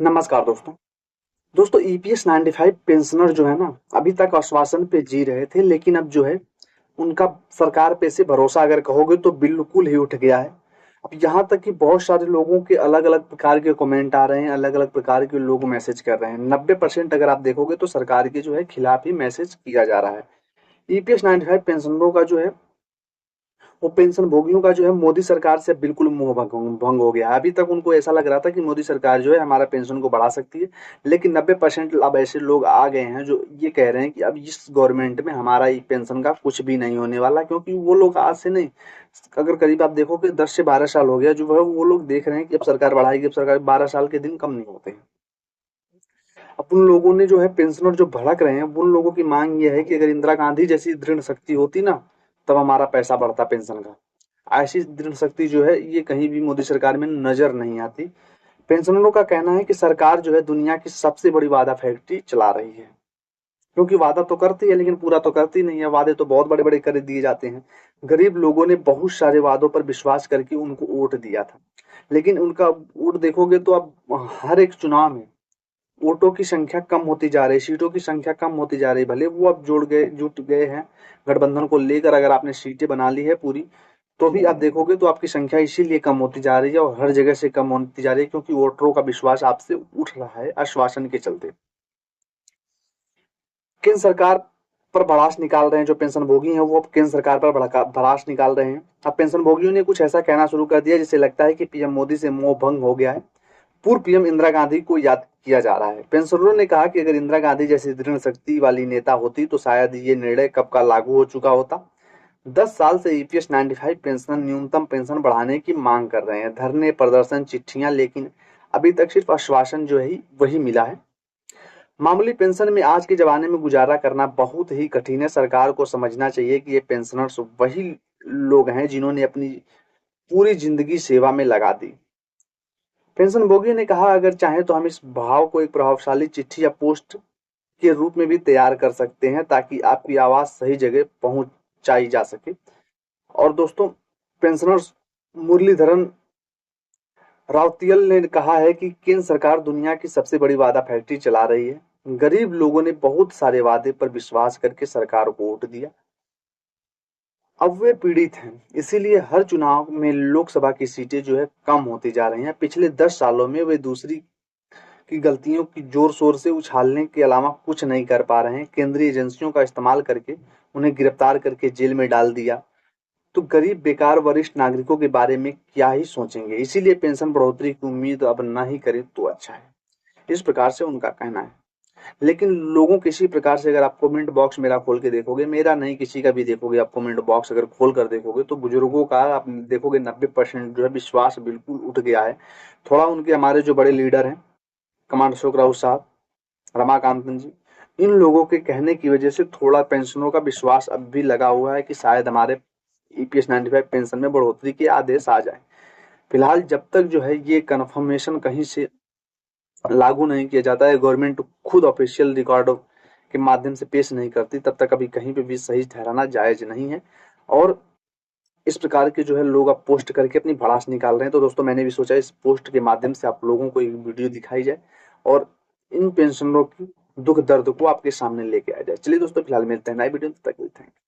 नमस्कार दोस्तों। EPS 95 pensioner जो है ना, अभी तक आश्वासन पे जी रहे थे, लेकिन अब जो है उनका सरकार पे से भरोसा अगर कहोगे तो बिल्कुल ही उठ गया है। अब यहाँ तक कि बहुत सारे लोगों के अलग अलग प्रकार के कमेंट आ रहे हैं, अलग अलग प्रकार के लोग मैसेज कर रहे हैं। 90% अगर आप देखोगे तो सरकार के जो है खिलाफ ही मैसेज किया जा रहा है। ईपीएस 95 पेंशनरों का जो है वो पेंशन भोगियों का जो है मोदी सरकार से बिल्कुल मोह भंग हो गया है। अभी तक उनको ऐसा लग रहा था कि मोदी सरकार जो है हमारा पेंशन को बढ़ा सकती है, लेकिन 90% अब ऐसे लोग आ गए हैं जो ये कह रहे हैं कि अब इस गवर्नमेंट में हमारा ये पेंशन का कुछ भी नहीं होने वाला, क्योंकि वो लोग आज से नहीं, अगर करीब आप देखोगे 10 से 12 साल हो गया जो है वो लोग देख रहे हैं कि अब सरकार बढ़ाएगी, अब सरकार 12 साल के दिन कम नहीं होते हैं। अब उन लोगों ने जो है पेंशनर जो भड़क रहे हैं, उन लोगों की मांग ये है कि अगर इंदिरा गांधी जैसी दृढ़ शक्ति होती ना, तब हमारा पैसा बढ़ता पेंशन का। ऐसी दृढ़ शक्ति जो है ये कहीं भी मोदी सरकार में नजर नहीं आती। पेंशनरों का कहना है कि सरकार जो है दुनिया की सबसे बड़ी वादा फैक्ट्री चला रही है, क्योंकि वादा तो करती है लेकिन पूरा तो करती नहीं है। वादे तो बहुत बड़े बड़े कर दिए जाते हैं। गरीब लोगों ने बहुत सारे वादों पर विश्वास करके उनको वोट दिया था, लेकिन उनका वोट देखोगे तो अब हर एक चुनाव में वोटों की संख्या कम होती जा रही है, सीटों की संख्या कम होती जा रही है। भले वो अब जुट गए हैं गठबंधन को लेकर, अगर आपने सीटें बना ली है पूरी, तो भी आप देखोगे तो आपकी संख्या इसीलिए कम होती जा रही है और हर जगह से कम होती जा रही है, क्योंकि वोटरों का विश्वास आपसे उठ रहा है आश्वासन के चलते। केंद्र सरकार पर भड़ास निकाल रहे हैं जो पेंशन भोगी हैं, वो अब केंद्र सरकार पर भड़ास निकाल रहे हैं। अब पेंशन भोगियों ने कुछ ऐसा कहना शुरू कर दिया जिससे लगता है कि पीएम मोदी से मोह भंग हो गया है। पूर्व पीएम इंदिरा गांधी को याद किया जा रहा है। पेंशनरों ने कहा कि अगर इंदिरा गांधी जैसी दृढ़ शक्ति वाली नेता होती तो शायद ये निर्णय कब का लागू हो चुका होता। 10 साल से ईपीएस 95 पेंशन न्यूनतम पेंशन बढ़ाने की मांग कर रहे हैं, धरने प्रदर्शन चिट्ठियां, लेकिन अभी तक सिर्फ आश्वासन जो है वही मिला है। मामूली पेंशन में आज के जमाने में गुजारा करना बहुत ही कठिन है। सरकार को समझना चाहिए कि ये पेंशनर्स वही लोग हैं जिन्होंने अपनी पूरी जिंदगी सेवा में लगा दी। पेंशनभोगी ने कहा, अगर चाहें तो हम इस भाव को एक प्रभावशाली चिट्ठी या पोस्ट के रूप में भी तैयार कर सकते हैं, ताकि आपकी आवाज सही जगह पहुंचाई जा सके। और दोस्तों, पेंशनर्स मुरलीधरन रावतियल ने कहा है कि केंद्र सरकार दुनिया की सबसे बड़ी वादा फैक्ट्री चला रही है। गरीब लोगों ने बहुत सारे वादे पर विश्वास करके सरकार को वोट दिया, अब वे पीड़ित हैं। इसीलिए हर चुनाव में लोकसभा की सीटें जो है कम होती जा रही हैं। पिछले 10 सालों में वे दूसरी की गलतियों की जोर शोर से उछालने के अलावा कुछ नहीं कर पा रहे हैं। केंद्रीय एजेंसियों का इस्तेमाल करके उन्हें गिरफ्तार करके जेल में डाल दिया, तो गरीब बेकार वरिष्ठ नागरिकों के बारे में क्या ही सोचेंगे। इसीलिए पेंशन बढ़ोतरी की उम्मीद अब ना ही करें तो अच्छा है, इस प्रकार से उनका कहना है। लेकिन लोगों किसी प्रकार से, अगर आप कमेंट बॉक्स मेरा खोल के देखोगे, मेरा नहीं किसी का भी देखोगे, आप कमेंट बॉक्स अगर खोल कर देखोगे तो बुजुर्गों का आप देखोगे 90% जो है विश्वास बिल्कुल उठ गया है। थोड़ा उनके हमारे जो बड़े लीडर हैं, कमांडर अशोक राउत साहब, रमाकांतन जी, इन लोगों के कहने की वजह से थोड़ा पेंशनों का विश्वास अब भी लगा हुआ है कि शायद हमारे ईपीएस 95 पेंशन में बढ़ोतरी के आदेश आ जाए। फिलहाल जब तक जो है ये कन्फर्मेशन कहीं से लागू नहीं किया जाता है, गवर्नमेंट खुद ऑफिशियल रिकॉर्ड के माध्यम से पेश नहीं करती, तब तक अभी कहीं पे भी सही ठहराना जायज नहीं है। और इस प्रकार के जो है लोग अब पोस्ट करके अपनी भड़ास निकाल रहे हैं। तो दोस्तों, मैंने भी सोचा इस पोस्ट के माध्यम से आप लोगों को एक वीडियो दिखाई जाए और इन पेंशनरों की दुख दर्द को आपके सामने लेके आ जाए। चलिए दोस्तों, फिलहाल मिलते हैं नए वीडियो में, तब तक थैंक यू।